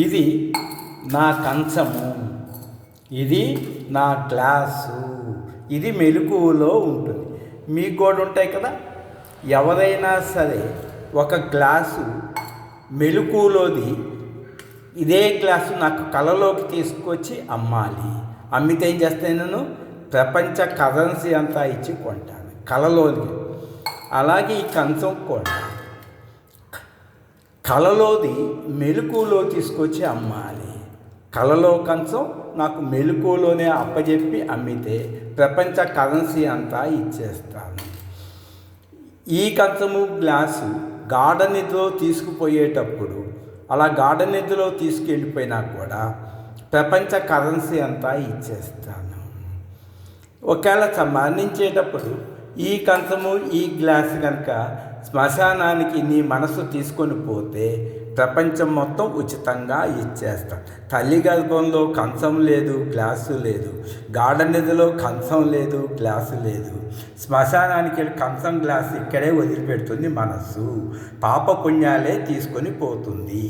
ఇది నా కంచము, ఇది నా గ్లాసు, ఇది మెలకువలో ఉంటుంది. మీకు కూడా ఉంటాయి కదా. ఎవరైనా సరే ఒక గ్లాసు మెలకువలోది ఇదే గ్లాసు నాకు కళలోకి తీసుకొచ్చి అమ్మాలి. అమ్మితే ఏం చేస్తాను, నేను ప్రపంచ కరెన్సీ అంతా ఇచ్చి కొంటాను కళలోది. అలాగే ఈ కంచం కూడా కళలోది మెలకువలో తీసుకొచ్చి అమ్మాలి. కళలో కంచం నాకు మెలకువలోనే అప్పచెప్పి అమ్మితే ప్రపంచ కరెన్సీ అంతా ఇచ్చేస్తాను. ఈ కంచము గ్లాసు గార్డెన్ నిధిలో తీసుకుపోయేటప్పుడు అలా గార్డెన్ నిధిలో తీసుకెళ్ళిపోయినా కూడా ప్రపంచ కరెన్సీ అంతా ఇచ్చేస్తాను. ఒకవేళ మరణించేటప్పుడు ఈ కంచము ఈ గ్లాసు కనుక శ్మశానానికి నీ మనసు తీసుకొని పోతే ప్రపంచం మొత్తం ఉచితంగా ఇచ్చేస్తాం. తల్లి గర్భంలో కంచం లేదు, గ్లాసు లేదు. గార్డెన్ నిధిలో కంచం లేదు, గ్లాసు లేదు. శ్మశానానికి వెళ్ళి కంచం గ్లాసు ఇక్కడే వదిలిపెడుతుంది మనస్సు. పాప పుణ్యాలే తీసుకొని పోతుంది.